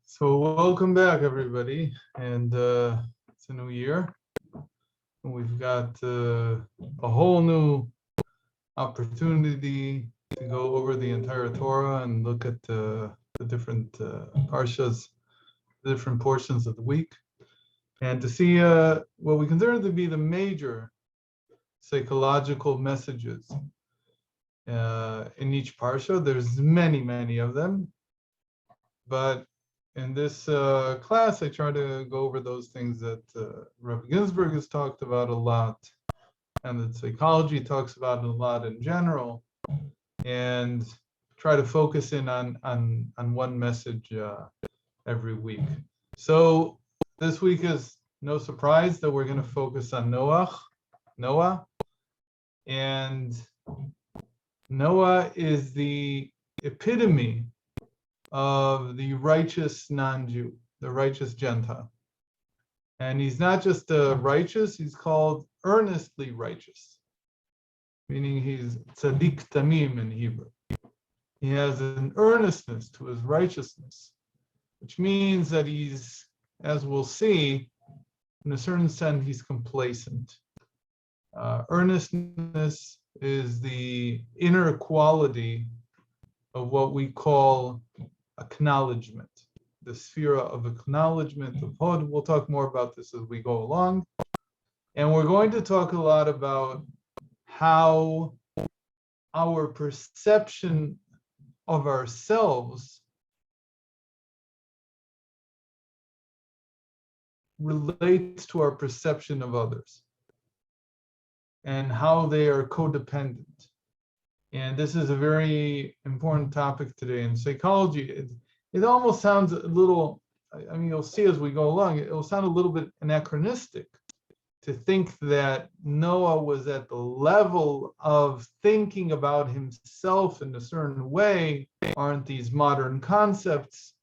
So welcome back, everybody, and it's a new year. We've got a whole new opportunity to go over the entire Torah and look at the different parshas, the different portions of the week, and to see what we consider to be the major psychological messages in each parsha. There's many of them, but in this class, I try to go over those things that Rabbi Ginzburg has talked about a lot, and that psychology talks about a lot in general, and try to focus in on one message every week. So this week is no surprise that we're going to focus on Noah, and Noah is the epitome of the righteous non-Jew, the righteous Gentile. And he's not just righteous, he's called earnestly righteous, meaning he's tzaddik tamim in Hebrew. He has an earnestness to his righteousness, which means that he's, as we'll see, in a certain sense, he's complacent. Earnestness is the inner quality of what we call acknowledgement, the sphere of acknowledgement of Hod. We'll talk more about this as we go along. And we're going to talk a lot about how our perception of ourselves relates to our perception of others and how they are codependent. And this is a very important topic today in psychology. It almost sounds a little, I mean, you'll see as we go along, it'll sound a little bit anachronistic to think that Noah was at the level of thinking about himself in a certain way. Aren't these modern concepts?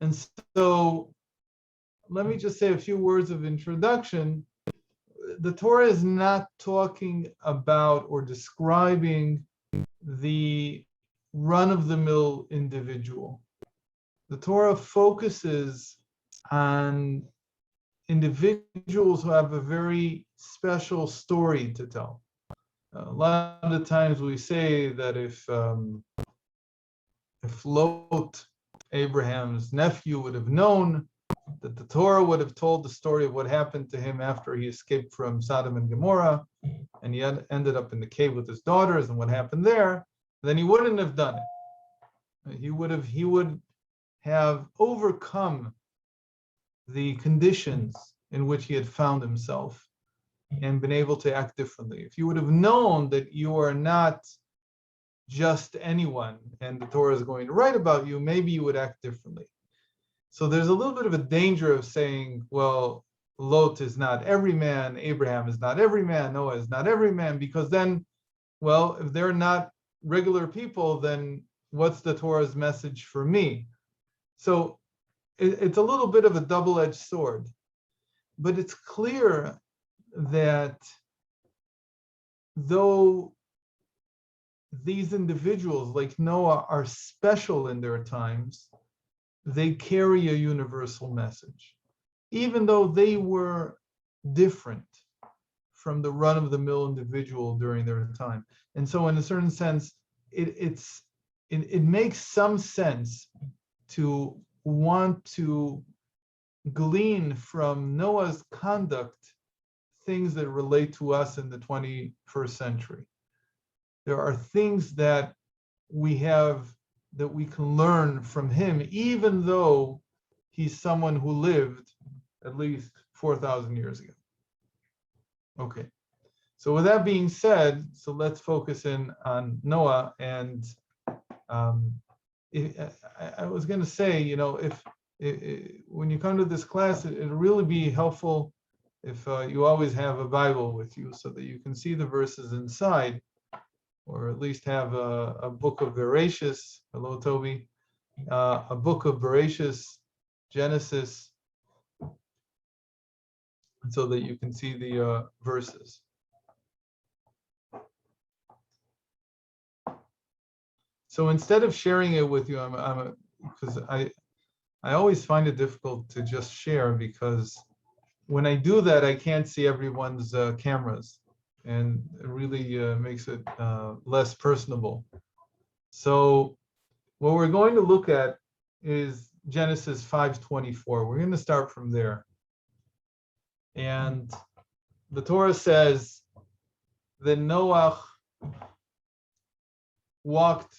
And so let me just say a few words of introduction. The Torah is not talking about or describing the run-of-the-mill individual. The Torah focuses on individuals who have a very special story to tell. A lot of the times we say that if Lot, Abraham's nephew, would have known, that the Torah would have told the story of what happened to him after he escaped from Sodom and Gomorrah, and he ended up in the cave with his daughters and what happened there, then he wouldn't have done it. He would have overcome the conditions in which he had found himself and been able to act differently. If you would have known that you are not just anyone and the Torah is going to write about you, maybe you would act differently. So there's a little bit of a danger of saying, well, Lot is not every man, Abraham is not every man, Noah is not every man, because then, well, if they're not regular people, then what's the Torah's message for me? So it's a little bit of a double-edged sword, but it's clear that though these individuals like Noah are special in their times, they carry a universal message, even though they were different from the run-of-the-mill individual during their time. And so in a certain sense, it makes some sense to want to glean from Noah's conduct things that relate to us in the 21st century. There are things that we can learn from him, even though he's someone who lived at least 4,000 years ago. Okay, so with that being said, so let's focus in on Noah. And I was going to say, if when you come to this class, it'll really be helpful if you always have a Bible with you so that you can see the verses inside, or at least have a book of Bereshis. Hello, Toby. A book of Bereshis, Genesis, so that you can see the verses. So instead of sharing it with you, because I always find it difficult to just share because when I do that, I can't see everyone's cameras, and it really makes it less personable. So what we're going to look at is Genesis 5:24. We're going to start from there. And the Torah says that Noah walked,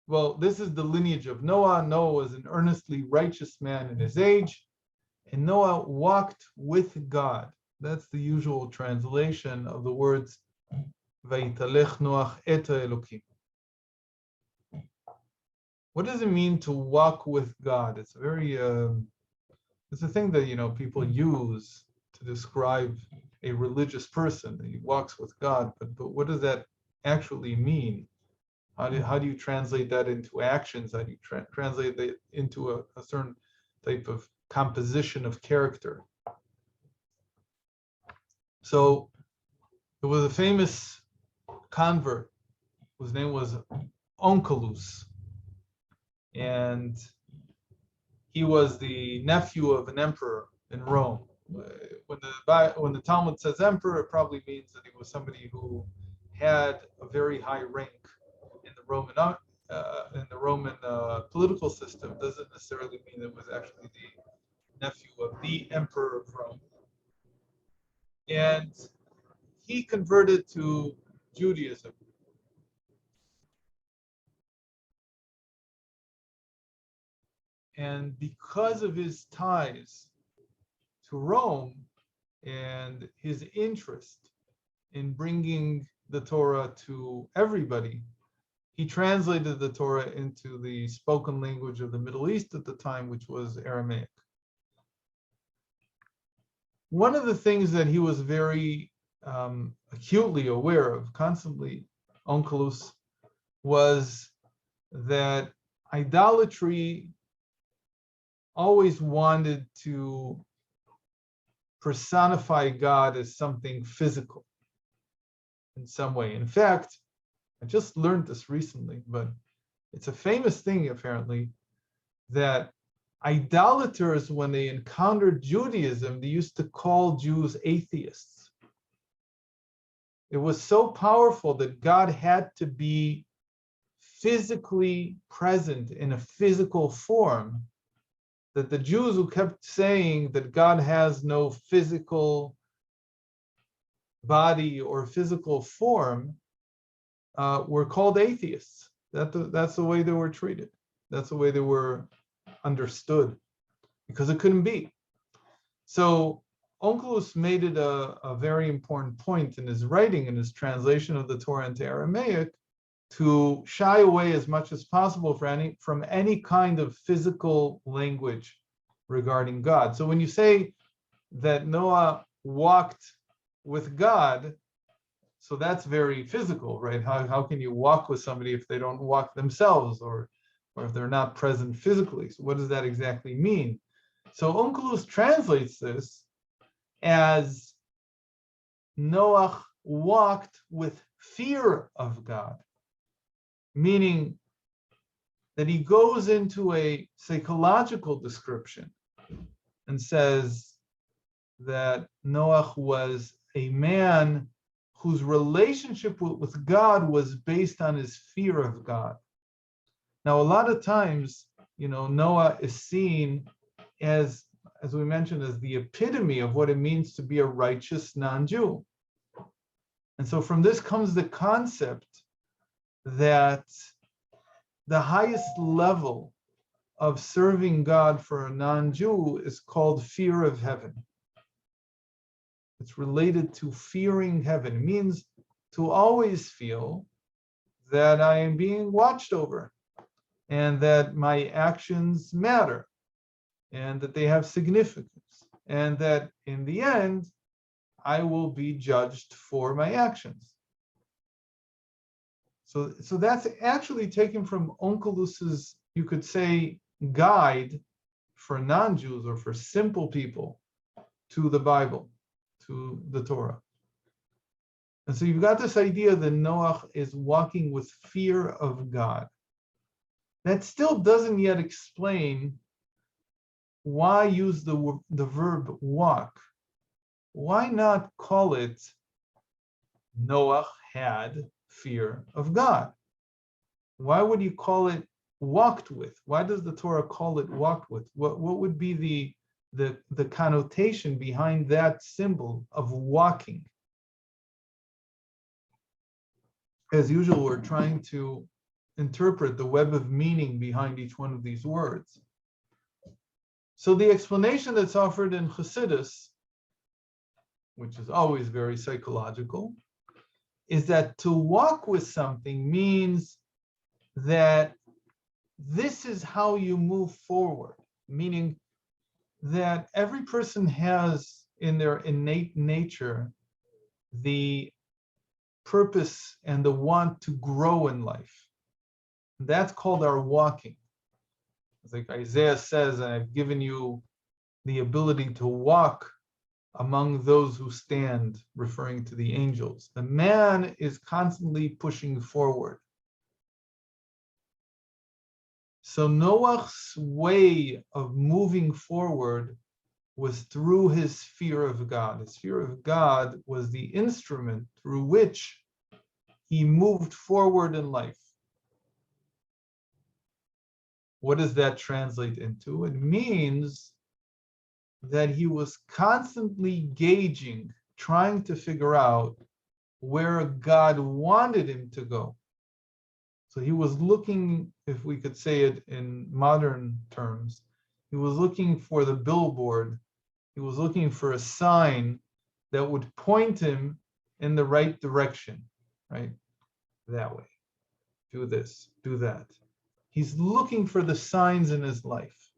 well, this is the lineage of Noah. Noah was an earnestly righteous man in his age, and Noah walked with God. That's the usual translation of the words Vayitalech Noach et Elokim. What does it mean to walk with God? It's a very, it's a thing that people use to describe a religious person. He walks with God, but what does that actually mean? How do you translate that into actions? How do you translate that into a certain type of composition of character? So there was a famous convert whose name was Onkelos, and he was the nephew of an emperor in Rome. When the Talmud says emperor, it probably means that he was somebody who had a very high rank in the Roman political system. Doesn't necessarily mean it was actually the nephew of the emperor of Rome. And he converted to Judaism. And because of his ties to Rome and his interest in bringing the Torah to everybody, he translated the Torah into the spoken language of the Middle East at the time, which was Aramaic. One of the things that he was very acutely aware of, constantly, Onkelos, was that idolatry always wanted to personify God as something physical in some way. In fact, I just learned this recently, but it's a famous thing apparently that idolaters, when they encountered Judaism, they used to call Jews atheists. It was so powerful that God had to be physically present in a physical form, that the Jews who kept saying that God has no physical body or physical form were called atheists. That's the way they were treated. That's the way they were understood, because it couldn't be. So Onkelos made it a very important point in his writing, in his translation of the Torah into Aramaic, to shy away as much as possible from any kind of physical language regarding God. So when you say that Noah walked with God, so that's very physical, right? How can you walk with somebody if they don't walk themselves, or if they're not present physically? So what does that exactly mean? So Onkelos translates this as Noah walked with fear of God, meaning that he goes into a psychological description and says that Noah was a man whose relationship with God was based on his fear of God. Now, a lot of times, Noah is seen as we mentioned, as the epitome of what it means to be a righteous non-Jew. And so from this comes the concept that the highest level of serving God for a non-Jew is called fear of heaven. It's related to fearing heaven. It means to always feel that I am being watched over, and that my actions matter, and that they have significance, and that in the end, I will be judged for my actions. So that's actually taken from Onkelos's, you could say, guide for non-Jews or for simple people to the Bible, to the Torah. And so you've got this idea that Noah is walking with fear of God. That still doesn't yet explain why use the verb walk? Why not call it Noah had fear of God? Why would you call it walked with? Why does the Torah call it walked with? What would be the connotation behind that symbol of walking? As usual, we're trying to interpret the web of meaning behind each one of these words. So the explanation that's offered in Chassidus, which is always very psychological, is that to walk with something means that this is how you move forward, meaning that every person has in their innate nature the purpose and the want to grow in life. That's called our walking. It's like Isaiah says, I've given you the ability to walk among those who stand, referring to the angels. The man is constantly pushing forward. So Noah's way of moving forward was through his fear of God. His fear of God was the instrument through which he moved forward in life. What does that translate into? It means that he was constantly gauging, trying to figure out where God wanted him to go. So he was looking, if we could say it in modern terms, he was looking for the billboard. He was looking for a sign that would point him in the right direction, right? That way. Do this, do that. He's looking for the signs in his life.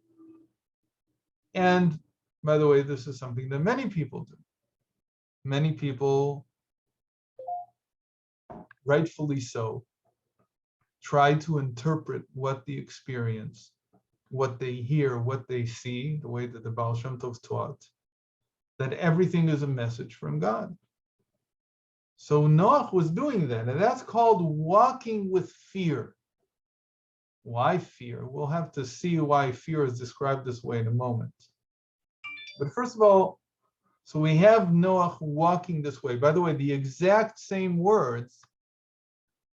And by the way, this is something that many people do. Many people, rightfully so, try to interpret what they experience, what they hear, what they see, the way that the Baal Shem Tov taught, that everything is a message from God. So Noach was doing that, and that's called walking with fear. Why fear? We'll have to see why fear is described this way in a moment. But first of all, so we have Noach walking this way. By the way, the exact same words,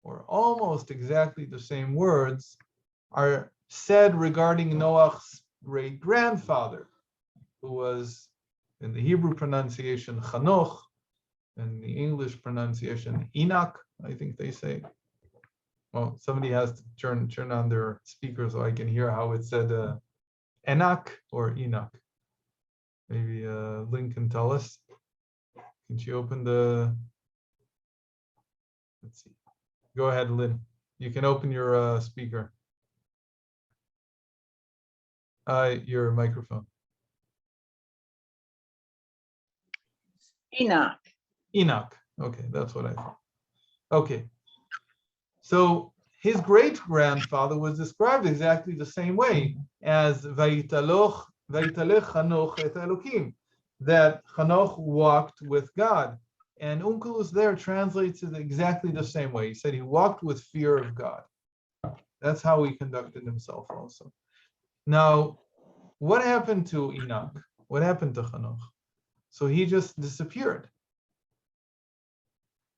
or almost exactly the same words, are said regarding Noach's great-grandfather, who was, in the Hebrew pronunciation, Chanoch, and the English pronunciation, Enoch, I think they say. Well, somebody has to turn on their speaker so I can hear how it said Enoch or Enoch. Maybe Lynn can tell us. Can she open the, let's see. Go ahead, Lynn. You can open your speaker. Your microphone. Enoch. Enoch. Okay, that's what I thought. Okay. So his great-grandfather was described exactly the same way as Vayitalech Chanoch et Elokim, that Chanoch walked with God. And Onkelos there translates it exactly the same way. He said he walked with fear of God. That's how he conducted himself also. Now, what happened to Enoch? What happened to Chanoch? So he just disappeared.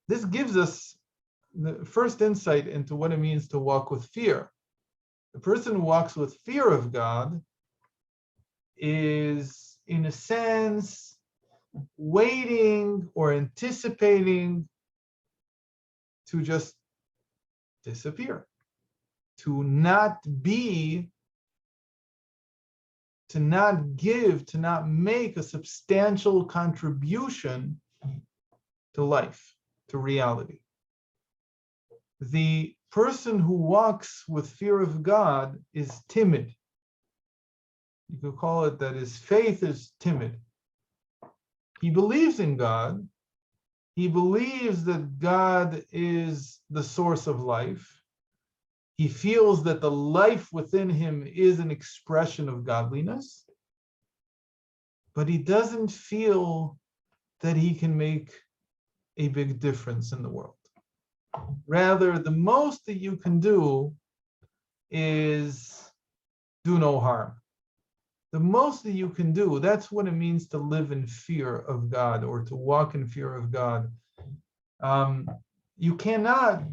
This gives us the first insight into what it means to walk with fear. The person who walks with fear of God is, in a sense, waiting or anticipating to just disappear, to not be, to not give, to not make a substantial contribution to life, to reality. The person who walks with fear of God is timid. You could call it that his faith is timid. He believes in God. He believes that God is the source of life. He feels that the life within him is an expression of godliness, but he doesn't feel that he can make a big difference in the world. Rather, the most that you can do is do no harm. the most that you can do, that's what it means to live in fear of God or to walk in fear of God. You cannot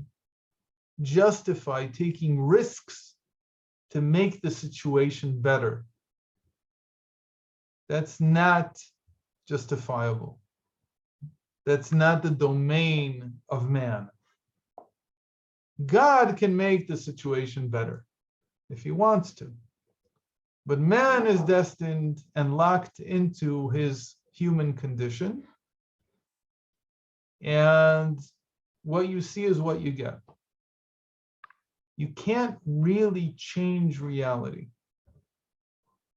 justify taking risks to make the situation better. That's not justifiable. That's not the domain of man. God can make the situation better if he wants to. But man is destined and locked into his human condition. And what you see is what you get. You can't really change reality.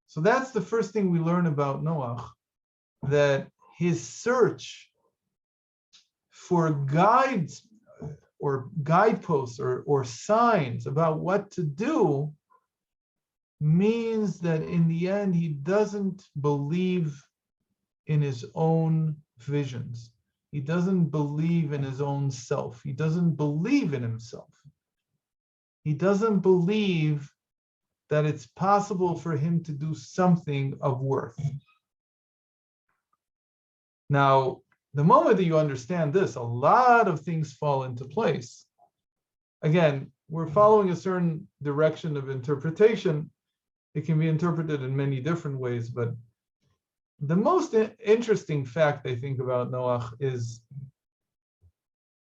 So that's the first thing we learn about Noach, that his search for guides or guideposts or signs about what to do means that in the end, he doesn't believe in his own visions. He doesn't believe in his own self. He doesn't believe in himself. He doesn't believe that it's possible for him to do something of worth. Now, the moment that you understand this, a lot of things fall into place. Again, we're following a certain direction of interpretation. It can be interpreted in many different ways, but the most interesting fact I think about Noach is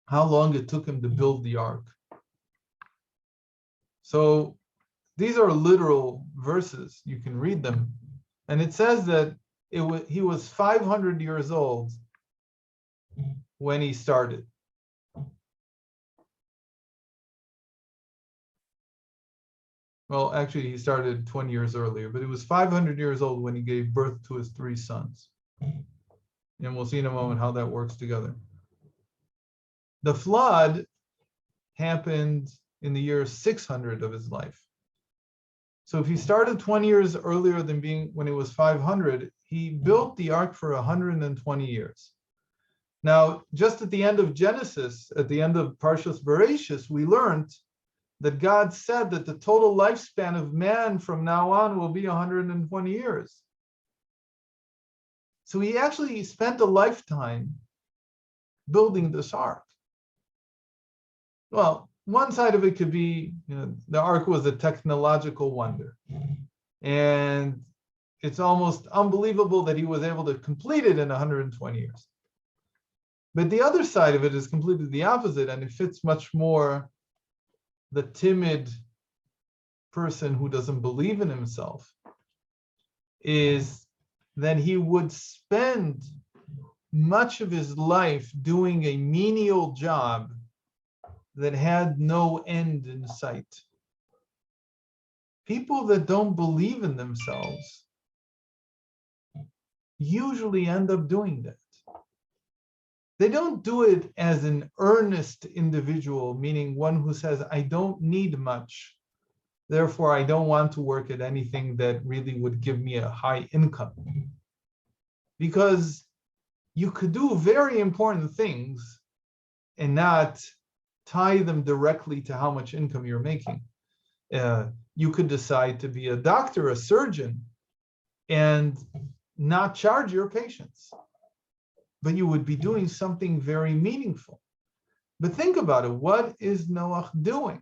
how long it took him to build the ark. So these are literal verses. You can read them. And it says that he was 500 years old when he started. Well, actually, he started 20 years earlier, but he was 500 years old when he gave birth to his 3 sons. And we'll see in a moment how that works together. The flood happened in the year 600 of his life. So if he started 20 years earlier than when he was 500, he built the ark for 120 years. Now, just at the end of Genesis, at the end of Parshas Bereshis, we learned that God said that the total lifespan of man from now on will be 120 years. So he actually spent a lifetime building this ark. Well, one side of it could be, the ark was a technological wonder. And it's almost unbelievable that he was able to complete it in 120 years. But the other side of it is completely the opposite, and it fits much more the timid person who doesn't believe in himself, is that he would spend much of his life doing a menial job that had no end in sight. People that don't believe in themselves usually end up doing that. They don't do it as an earnest individual, meaning one who says, I don't need much, therefore I don't want to work at anything that really would give me a high income. Because you could do very important things and not tie them directly to how much income you're making. You could decide to be a doctor, a surgeon, and not charge your patients. But you would be doing something very meaningful. But think about it. What is Noach doing?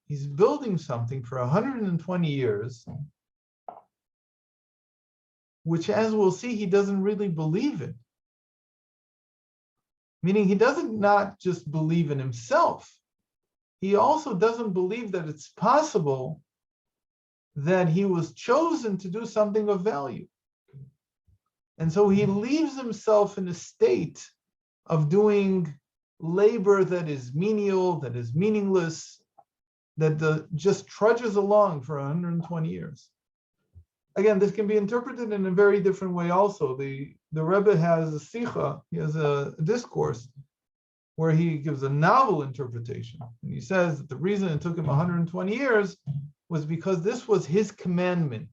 He's building something for 120 years, which, as we'll see, he doesn't really believe in. Meaning he doesn't not just believe in himself. He also doesn't believe that it's possible that he was chosen to do something of value. And so he leaves himself in a state of doing labor that is menial, that is meaningless, that just trudges along for 120 years. Again, this can be interpreted in a very different way also. The Rabbi has a sicha, he has a discourse where he gives a novel interpretation. And he says that the reason it took him 120 years was because this was his commandment.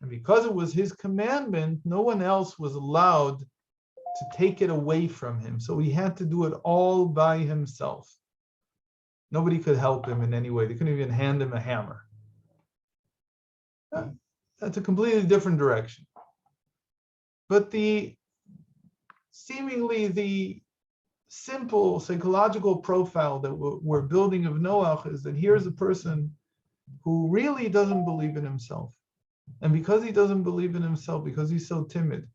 And because it was his commandment, no one else was allowed to take it away from him. So he had to do it all by himself. Nobody could help him in any way. They couldn't even hand him a hammer. That's a completely different direction. But seemingly the simple psychological profile that we're building of Noach is that here's a person who really doesn't believe in himself. And because he doesn't believe in himself, because he's so timid,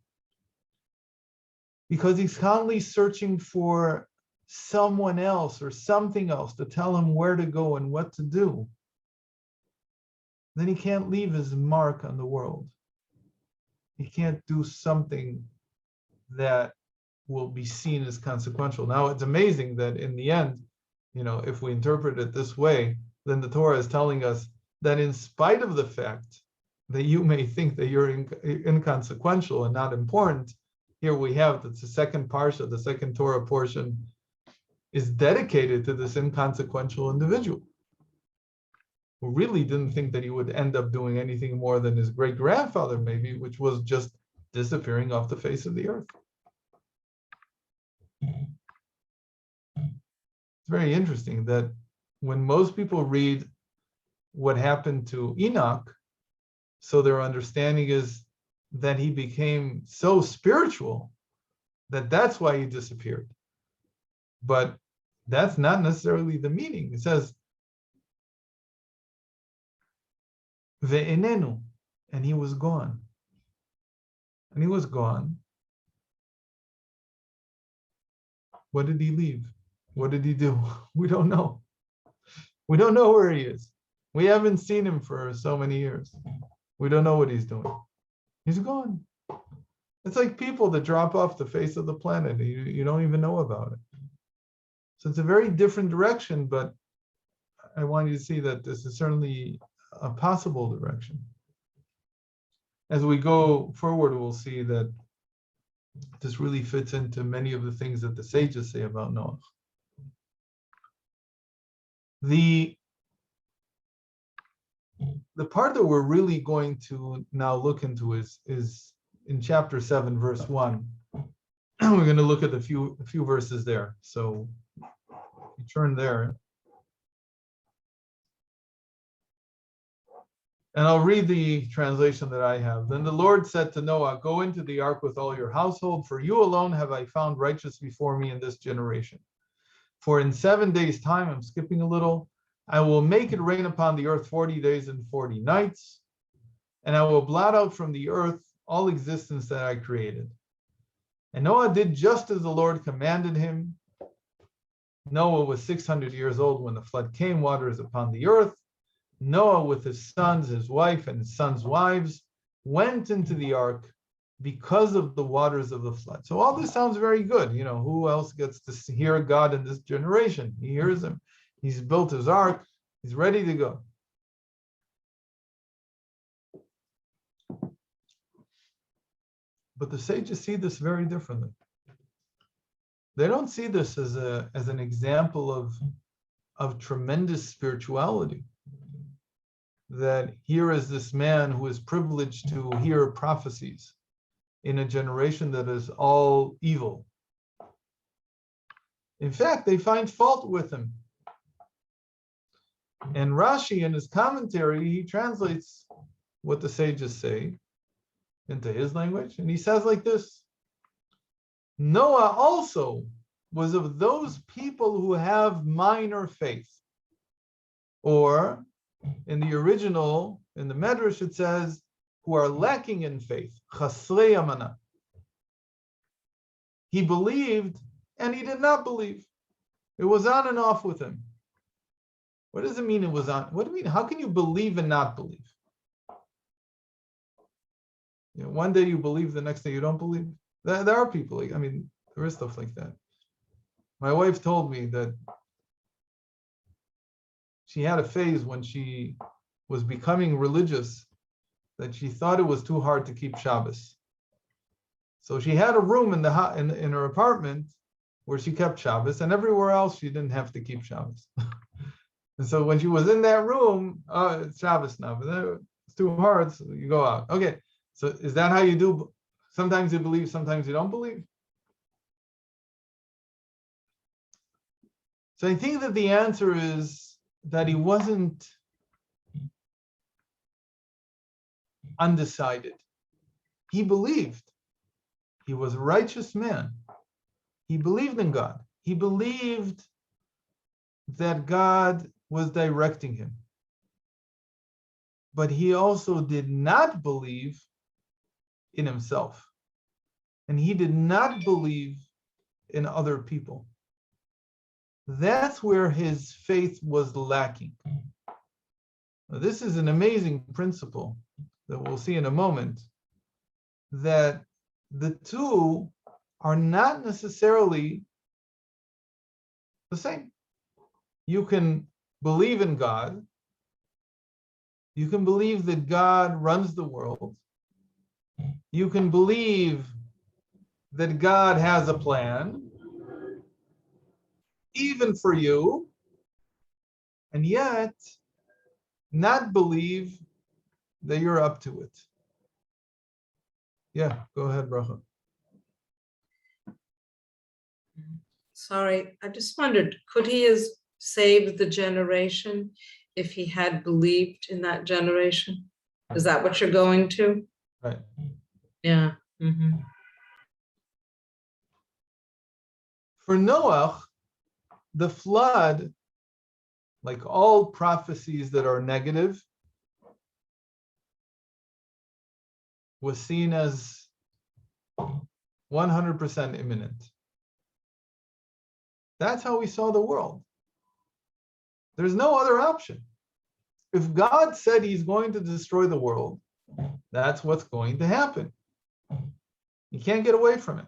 because he's constantly searching for someone else or something else to tell him where to go and what to do, then he can't leave his mark on the world. He can't do something that will be seen as consequential. Now, it's amazing that in the end, if we interpret it this way, then the Torah is telling us that in spite of the fact that you may think that you're inconsequential and not important, here we have that the second parsha, the second Torah portion, is dedicated to this inconsequential individual who really didn't think that he would end up doing anything more than his great-grandfather, maybe, which was just disappearing off the face of the earth. It's very interesting that when most people read what happened to Enoch, so their understanding is that he became so spiritual that that's why he disappeared. But that's not necessarily the meaning. It says, ve'enenu, and he was gone. And he was gone. What did he leave? What did he do? We don't know. We don't know where he is. We haven't seen him for so many years. We don't know what he's doing. He's gone. It's like people that drop off the face of the planet. You don't even know about it. So it's a very different direction, but I want you to see that this is certainly a possible direction. As we go forward, we'll see that this really fits into many of the things that the sages say about Noach. The part that we're really going to now look into is in chapter 7, verse 1. We're going to look at a few verses there. So you turn there. And I'll read the translation that I have. Then the Lord said to Noah, go into the ark with all your household, for you alone have I found righteous before me in this generation. For in 7 days' time, I'm skipping a little, I will make it rain upon the earth 40 days and 40 nights, and I will blot out from the earth all existence that I created. And Noah did just as the Lord commanded him. Noah was 600 years old when the flood came, waters upon the earth. Noah with his sons, his wife, and his sons' wives went into the ark because of the waters of the flood. So all this sounds very good. Who else gets to hear God in this generation? He hears him. He's built his ark. He's ready to go. But the sages see this very differently. They don't see this as an example of tremendous spirituality. That here is this man who is privileged to hear prophecies in a generation that is all evil. In fact, they find fault with him. And Rashi, in his commentary, he translates what the sages say into his language. And he says like this: Noah also was of those people who have minor faith. Or, in the original, in the Midrash, it says, who are lacking in faith. Chasrei amana. He believed and he did not believe. It was on and off with him. What does it mean it was on? What do you mean? How can you believe and not believe? One day you believe, the next day you don't believe. There are people, there is stuff like that. My wife told me that she had a phase when she was becoming religious that she thought it was too hard to keep Shabbos. So she had a room in her apartment where she kept Shabbos, and everywhere else she didn't have to keep Shabbos. And so when she was in that room, it's Shabbos now, but it's too hard, so you go out. Okay, so is that how you do? Sometimes you believe, sometimes you don't believe? So I think that the answer is that he wasn't undecided. He believed. He was a righteous man. He believed in God. He believed that God was directing him. But he also did not believe in himself. And he did not believe in other people. That's where his faith was lacking. Now, this is an amazing principle that we'll see in a moment, that the two are not necessarily the same. You can believe in God. You can believe that God runs the world. You can believe that God has a plan, even for you, and yet not believe that you're up to it. Yeah, go ahead, Bracha. Sorry, I just wondered, could he have saved the generation if he had believed in that generation? Is that what you're going to? Right. Yeah. Mm-hmm. For Noah, the flood, like all prophecies that are negative, was seen as 100% imminent. That's how we saw the world. There's no other option. If God said he's going to destroy the world, that's what's going to happen. You can't get away from it.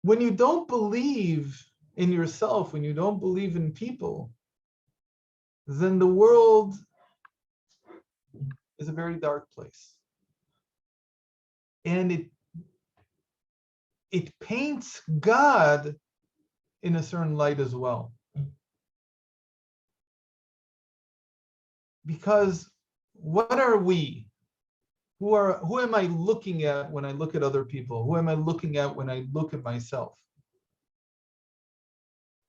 When you don't believe in yourself, when you don't believe in people, then the world is a very dark place. And it paints God in a certain light as well. Because what are we? Who am I looking at when I look at other people? Who am I looking at when I look at myself?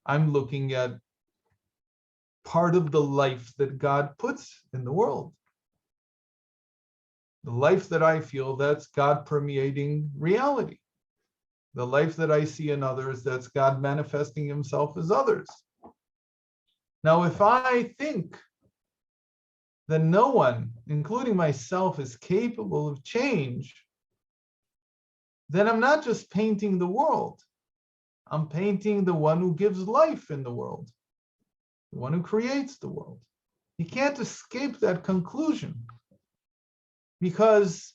I'm looking at part of the life that God puts in the world. The life that I feel, that's God permeating reality. The life that I see in others, that's God manifesting himself as others. Now, if I think that no one, including myself, is capable of change, then I'm not just painting the world. I'm painting the one who gives life in the world, the one who creates the world. You can't escape that conclusion, because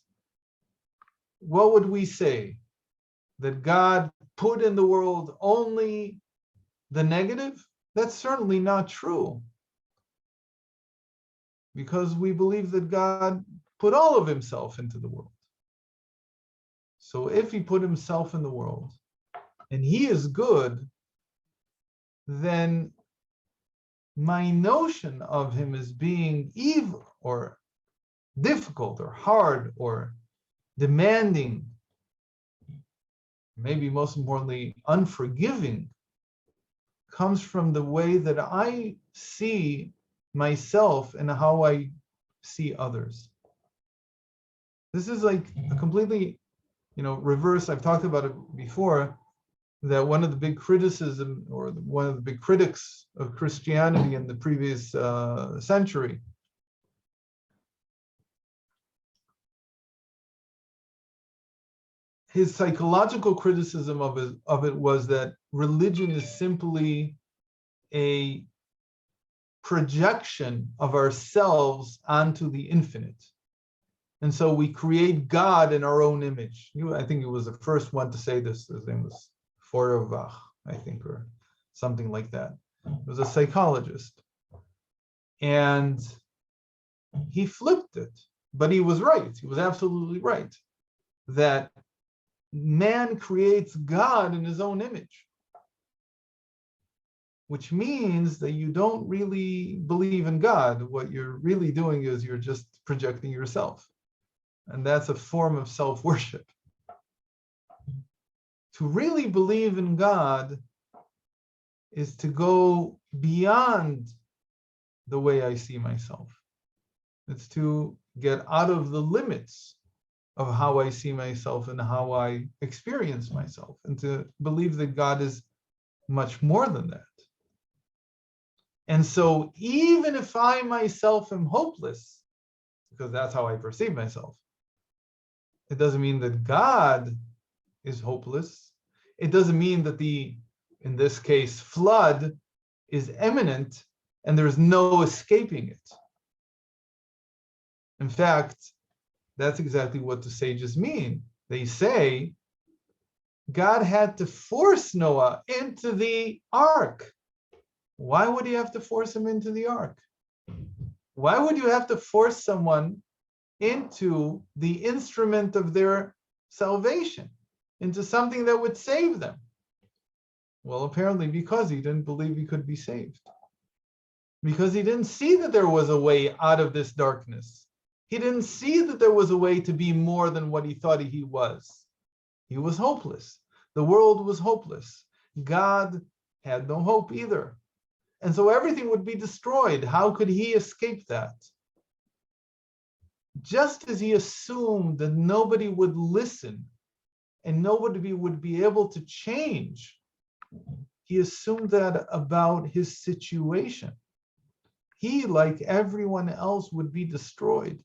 what would we say? That God put in the world only the negative? That's certainly not true, because we believe that God put all of himself into the world. So if he put himself in the world and he is good, then my notion of him as being evil or difficult or hard or demanding, maybe most importantly, unforgiving, comes from the way that I see myself and how I see others. This is like a completely, reverse. I've talked about it before, that one of the big criticism or one of the big critics of Christianity in the previous century his psychological criticism of it was that religion is simply a projection of ourselves onto the infinite. And so we create God in our own image. I think he was the first one to say this. His name was Feuerbach, I think, or something like that. He was a psychologist. And he flipped it, but he was right. He was absolutely right that man creates God in his own image, which means that you don't really believe in God. What you're really doing is you're just projecting yourself. And that's a form of self-worship. To really believe in God is to go beyond the way I see myself. It's to get out of the limits of how I see myself and how I experience myself, and to believe that God is much more than that. And so even if I myself am hopeless, because that's how I perceive myself, it doesn't mean that God is hopeless. It doesn't mean that in this case, flood is imminent and there's no escaping it. In fact, that's exactly what the sages mean. They say God had to force Noah into the ark. Why would he have to force him into the ark? Why would you have to force someone into the instrument of their salvation, into something that would save them? Well, apparently because he didn't believe he could be saved. Because he didn't see that there was a way out of this darkness. He didn't see that there was a way to be more than what he thought he was. He was hopeless. The world was hopeless. God had no hope either. And so everything would be destroyed. How could he escape that? Just as he assumed that nobody would listen and nobody would be able to change, he assumed that about his situation. He, like everyone else, would be destroyed.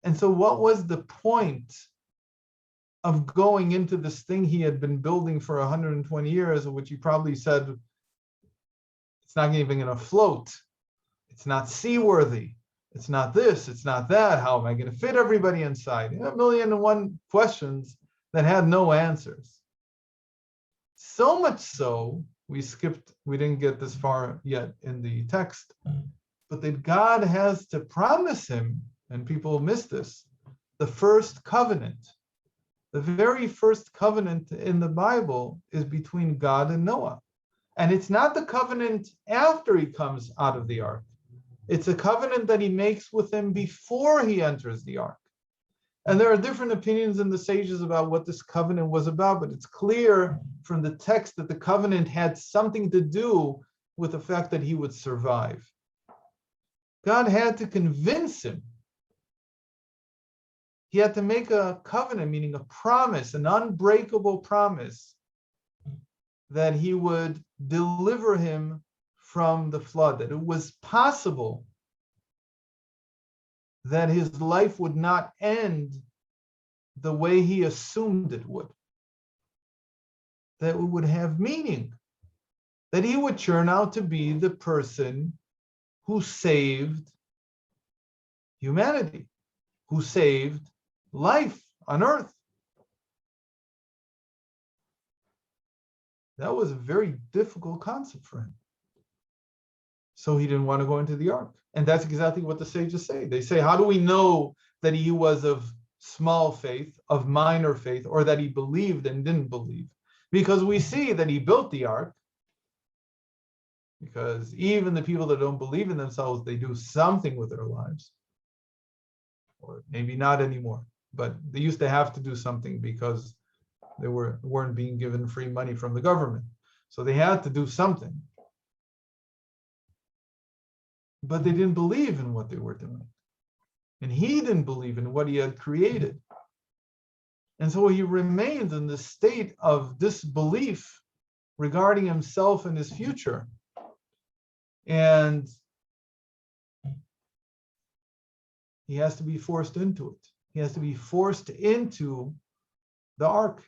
And so what was the point of going into this thing he had been building for 120 years, of which he probably said, it's not even going to float. It's not seaworthy. It's not this, it's not that. How am I going to fit everybody inside? 1,000,001 questions that had no answers. So much so, we didn't get this far yet in the text, but that God has to promise him, and people miss this, the first covenant. The very first covenant in the Bible is between God and Noah. And it's not the covenant after he comes out of the ark. It's a covenant that he makes with him before he enters the ark. And there are different opinions in the sages about what this covenant was about, but it's clear from the text that the covenant had something to do with the fact that he would survive. God had to convince him. He had to make a covenant, meaning a promise, an unbreakable promise, that he would deliver him from the flood, that it was possible that his life would not end the way he assumed it would, that it would have meaning, that he would turn out to be the person who saved humanity, who saved life on earth. That was a very difficult concept for him. So he didn't want to go into the ark. And that's exactly what the sages say. They say, how do we know that he was of small faith, of minor faith, or that he believed and didn't believe? Because we see that he built the ark. Because even the people that don't believe in themselves, they do something with their lives. Or maybe not anymore. But they used to have to do something because they weren't being given free money from the government. So they had to do something. But they didn't believe in what they were doing. And he didn't believe in what he had created. And so he remains in this state of disbelief regarding himself and his future. And he has to be forced into it. He has to be forced into the ark.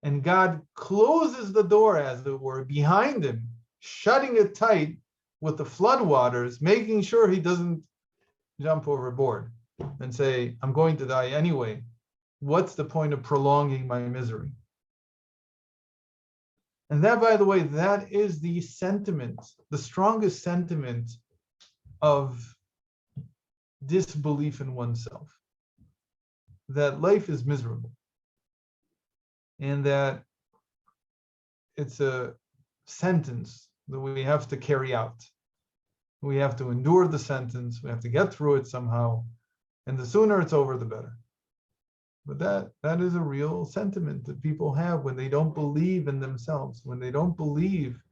And God closes the door, as it were, behind him, shutting it tight with the floodwaters, making sure he doesn't jump overboard and say, I'm going to die anyway. What's the point of prolonging my misery? And that, by the way, that is the sentiment, the strongest sentiment of disbelief in oneself. That life is miserable. And that it's a sentence that we have to carry out. We have to endure the sentence. We have to get through it somehow. And the sooner it's over, the better. But that is a real sentiment that people have when they don't believe in themselves, when they don't believe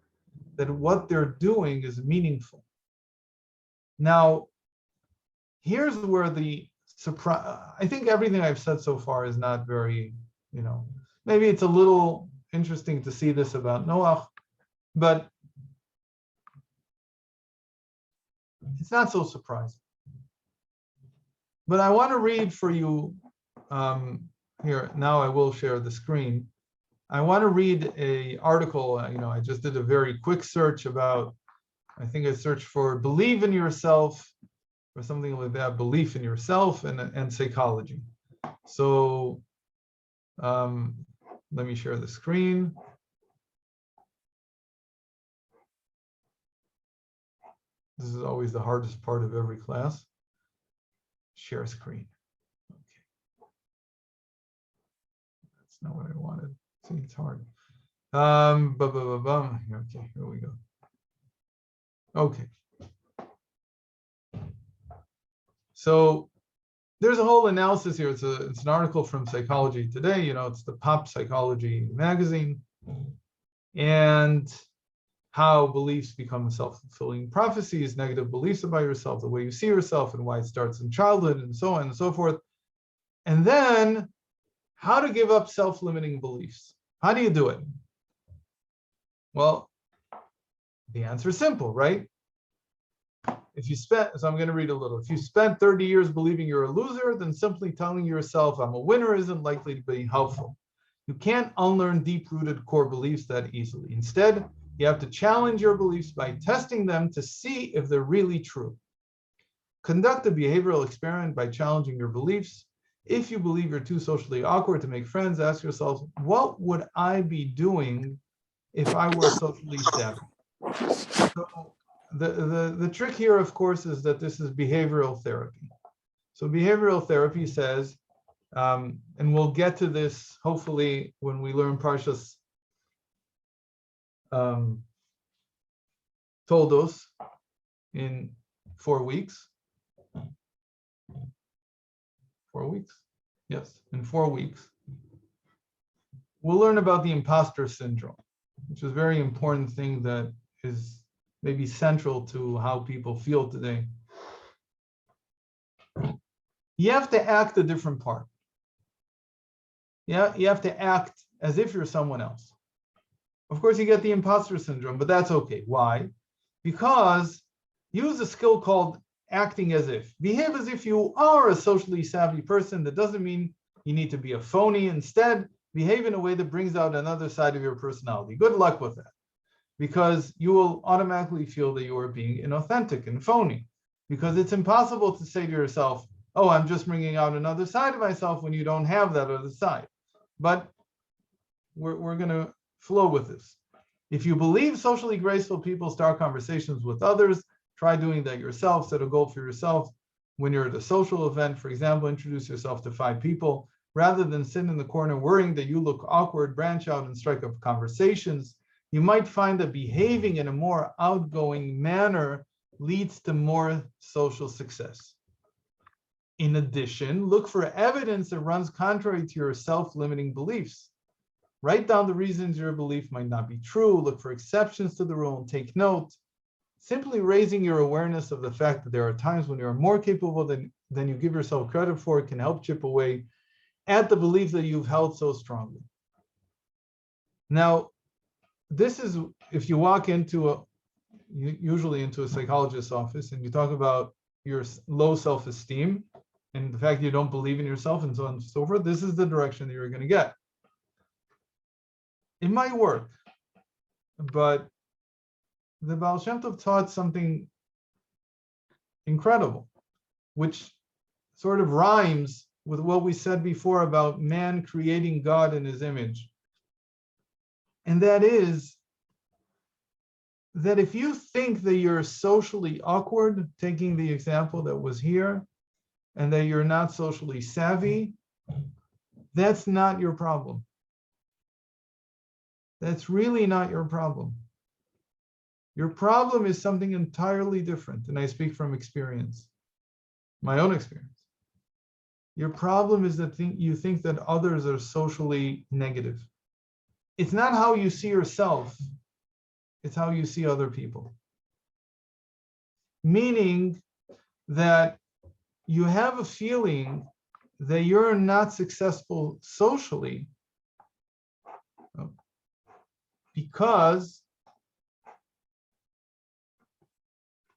that what they're doing is meaningful. Now, here's where the surprise, I think everything I've said so far is not very, maybe it's a little interesting to see this about Noach, but it's not so surprising. But I want to read for you, here, now I will share the screen. I want to read an article, I just did a very quick search about, I think I searched for believe in yourself, or something like that, belief in yourself and psychology. So let me share the screen. This is always the hardest part of every class. Share screen. Okay. That's not what I wanted. See, it's hard. Okay, here we go. Okay. So there's a whole analysis here. It's an article from Psychology Today. It's the Pop Psychology magazine, and how beliefs become self-fulfilling prophecies, negative beliefs about yourself, the way you see yourself, and why it starts in childhood, and so on and so forth. And then how to give up self-limiting beliefs. How do you do it? Well, the answer is simple, right? So I'm going to read a little. If you spent 30 years believing you're a loser, then simply telling yourself I'm a winner isn't likely to be helpful. You can't unlearn deep-rooted core beliefs that easily. Instead, you have to challenge your beliefs by testing them to see if they're really true. Conduct a behavioral experiment by challenging your beliefs. If you believe you're too socially awkward to make friends, ask yourself, what would I be doing if I were socially savvy? So the trick here, of course, is that this is behavioral therapy. So behavioral therapy says, and we'll get to this hopefully when we learn Parshas Toldos in 4 weeks. 4 weeks? Yes, in 4 weeks. We'll learn about the Imposter Syndrome, which is a very important thing that is maybe central to how people feel today. You have to act a different part. Yeah, you have to act as if you're someone else. Of course, you get the Imposter Syndrome, but that's okay. Why? Because use a skill called acting as if. Behave as if you are a socially savvy person. That doesn't mean you need to be a phony. Instead, behave in a way that brings out another side of your personality. Good luck with that, because you will automatically feel that you are being inauthentic and phony, because it's impossible to say to yourself, oh, I'm just bringing out another side of myself, when you don't have that other side. But we're going to flow with this. If you believe socially graceful people start conversations with others, try doing that yourself. Set a goal for yourself. When you're at a social event, for example, introduce yourself to 5 people. Rather than sit in the corner worrying that you look awkward, branch out and strike up conversations. You might find that behaving in a more outgoing manner leads to more social success. In addition, look for evidence that runs contrary to your self-limiting beliefs. Write down the reasons your belief might not be true. Look for exceptions to the rule and take note. Simply raising your awareness of the fact that there are times when you are more capable than you give yourself credit for can help chip away at the belief that you've held so strongly. Now, this is, if you walk usually into a psychologist's office and you talk about your low self-esteem and the fact that you don't believe in yourself and so on and so forth, this is the direction that you're going to get. It might work, but the Baal Shem Tov taught something incredible, which sort of rhymes with what we said before about man creating God in his image. And that is that if you think that you're socially awkward, taking the example that was here, and that you're not socially savvy, that's not your problem. That's really not your problem. Your problem is something entirely different, and I speak from experience, my own experience. Your problem is that you think that others are socially negative. It's not how you see yourself, it's how you see other people. Meaning that you have a feeling that you're not successful socially because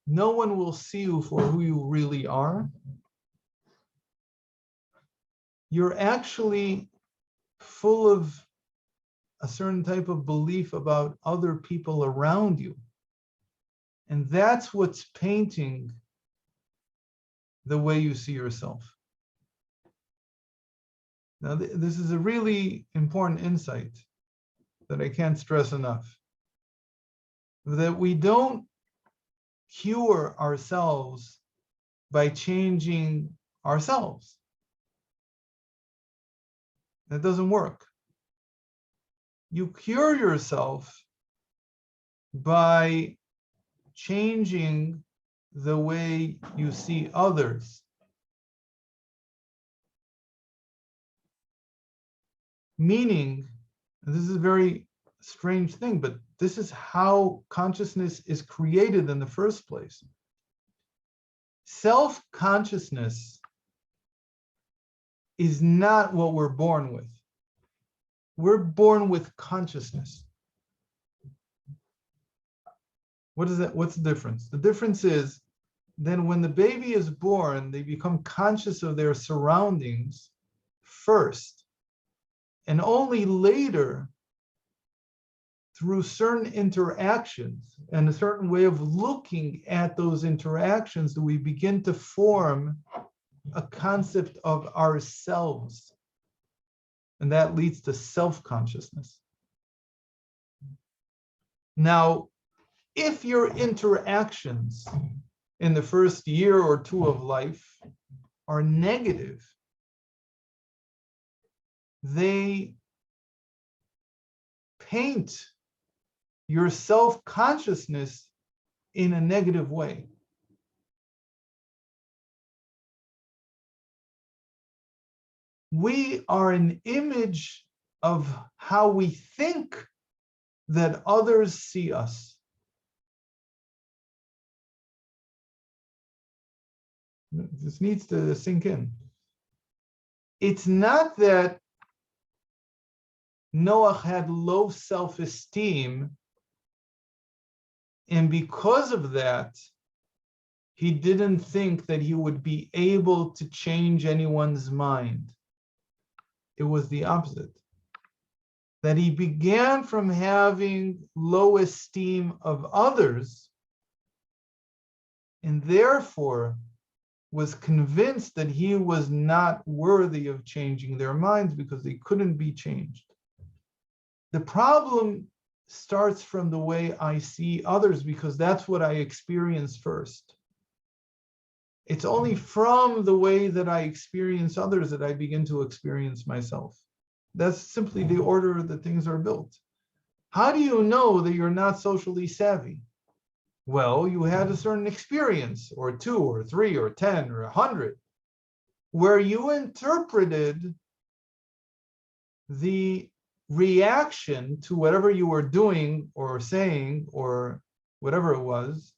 no one will see you for who you really are, you're actually full of a certain type of belief about other people around you. And that's what's painting the way you see yourself. Now, this is a really important insight that I can't stress enough. That we don't cure ourselves by changing ourselves. That doesn't work. You cure yourself by changing the way you see others. Meaning, and this is a very strange thing, but this is how consciousness is created in the first place. Self-consciousness is not what we're born with. We're born with consciousness. What is that? What's the difference? The difference is then when the baby is born, they become conscious of their surroundings first. And only later, through certain interactions and a certain way of looking at those interactions, do we begin to form a concept of ourselves. And that leads to self-consciousness. Now, if your interactions in the first year or two of life are negative, they paint your self-consciousness in a negative way. We are an image of how we think that others see us. This needs to sink in. It's not that Noah had low self-esteem, and because of that, he didn't think that he would be able to change anyone's mind. It was the opposite. That he began from having low esteem of others, and therefore was convinced that he was not worthy of changing their minds because they couldn't be changed. The problem starts from the way I see others because that's what I experience first. It's only from the way that I experience others that I begin to experience myself. That's simply the order that things are built. How do you know that you're not socially savvy? Well, you had a certain experience, or 2 or 3 or 10 or 100, where you interpreted the reaction to whatever you were doing or saying or whatever it was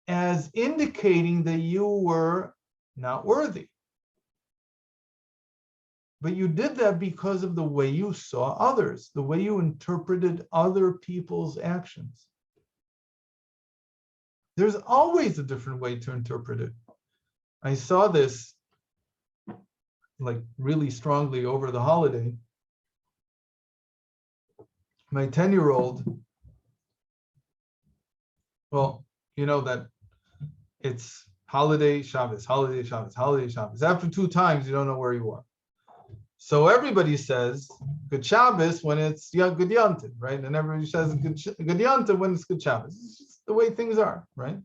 as indicating that you were not worthy. But you did that because of the way you saw others, the way you interpreted other people's actions. There's always a different way to interpret it. I saw this like really strongly over the holiday. My 10-year-old, well, you know that it's holiday Shabbos, holiday Shabbos, holiday Shabbos. After 2 times, you don't know where you are. So everybody says Good Shabbos when it's Good Yontif, right? And everybody says Good Yontif when it's Good Shabbos. It's just the way things are, right?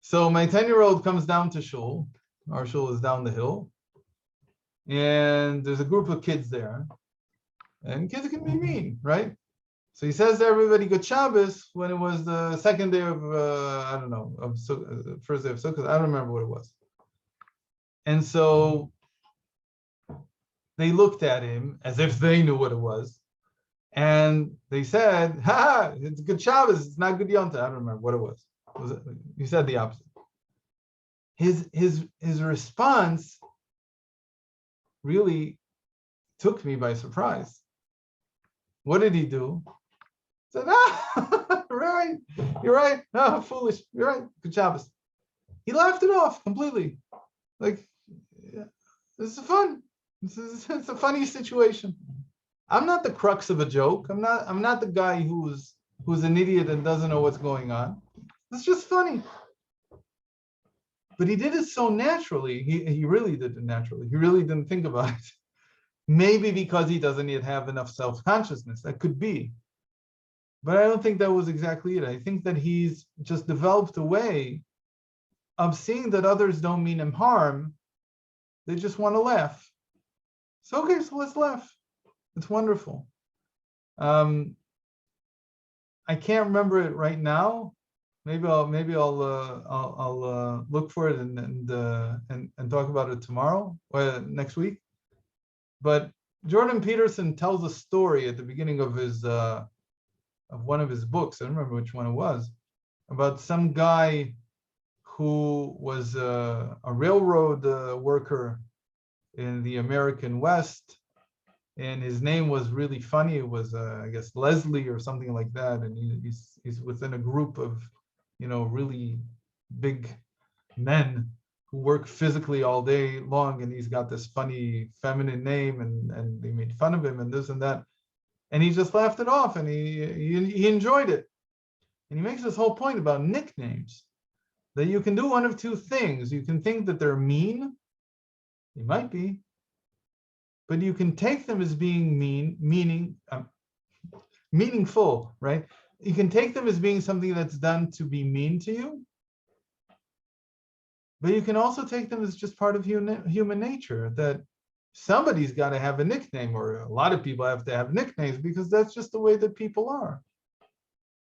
So my 10-year-old comes down to shul. Our shul is down the hill. And there's a group of kids there. And kids can be mean, right? So he says to everybody Good Shabbos when it was the second day of, I don't know, of first day of Sukkot. I don't remember what it was. And so they looked at him as if they knew what it was. And they said, ha, it's Good Shabbos, it's not Good Yontif. I don't remember what it was. He said the opposite. his response really took me by surprise. What did he do? He said, right, you're right. No, foolish. You're right. Good Shabbos. He laughed it off completely. Like, yeah, this is fun. It's a funny situation. I'm not the crux of a joke. I'm not the guy who's an idiot and doesn't know what's going on. It's just funny. But he did it so naturally. He really did it naturally. He really didn't think about it. Maybe because he doesn't yet have enough self-consciousness. That could be. But I don't think that was exactly it. I think that he's just developed a way of seeing that others don't mean him harm. They just want to laugh. So, okay, so let's laugh. It's wonderful. I can't remember it right now. Maybe I'll look for it and talk about it tomorrow or next week. But Jordan Peterson tells a story at the beginning of his of one of his books. I don't remember which one it was, about some guy who was a railroad worker in the American West, and his name was really funny. It was I guess Leslie or something like that, and he's within a group of really big men who work physically all day long, and he's got this funny feminine name, and they made fun of him and this and that, and he just laughed it off, and he enjoyed it. And he makes this whole point about nicknames, that you can do one of two things. You can think that they're mean. They might be, but you can take them as being meaningful, right? You can take them as being something that's done to be mean to you, but you can also take them as just part of human nature, that somebody's got to have a nickname, or a lot of people have to have nicknames, because that's just the way that people are.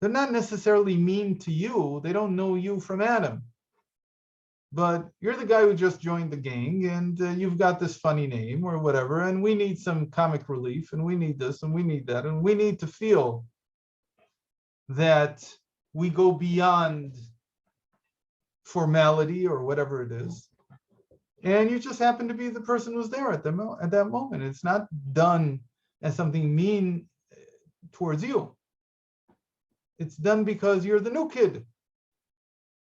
They're not necessarily mean to you. They don't know you from Adam. But you're the guy who just joined the gang, and you've got this funny name or whatever, and we need some comic relief, and we need this, and we need that, and we need to feel that we go beyond formality or whatever it is. And you just happen to be the person who's there at that moment. It's not done as something mean towards you. It's done because you're the new kid.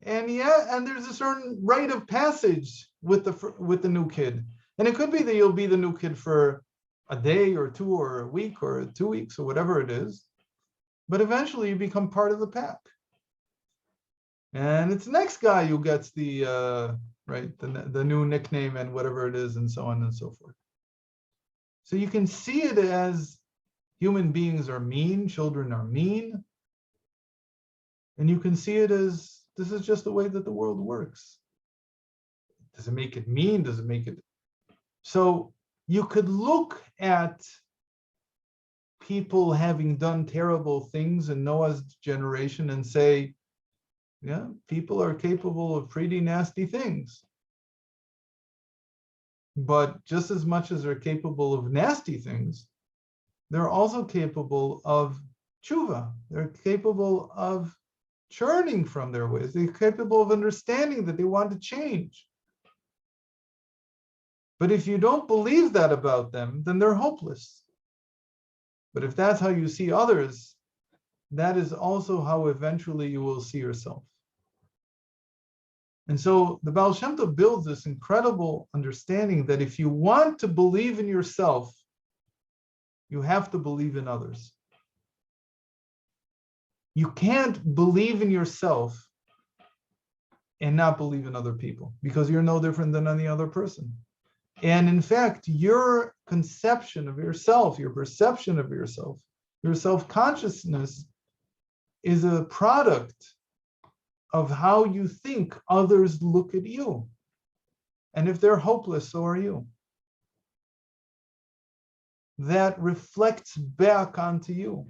And and there's a certain rite of passage with the new kid. And it could be that you'll be the new kid for a day or two or a week or 2 weeks or whatever it is. But eventually you become part of the pack. And it's the next guy who gets the new nickname and whatever it is, and so on and so forth. So you can see it as human beings are mean, children are mean. And you can see it as this is just the way that the world works. Does it make it mean? Does it make it? So you could look at people having done terrible things in Noah's generation and say, yeah, people are capable of pretty nasty things. But just as much as they're capable of nasty things, they're also capable of tshuva. They're capable of churning from their ways. They're capable of understanding that they want to change. But if you don't believe that about them, then they're hopeless. But if that's how you see others, that is also how eventually you will see yourself. And so the Baal Shem Tov builds this incredible understanding that if you want to believe in yourself, you have to believe in others. You can't believe in yourself and not believe in other people, because you're no different than any other person. And in fact, your conception of yourself, your perception of yourself, your self-consciousness is a product of how you think others look at you. And if they're hopeless, so are you. That reflects back onto you.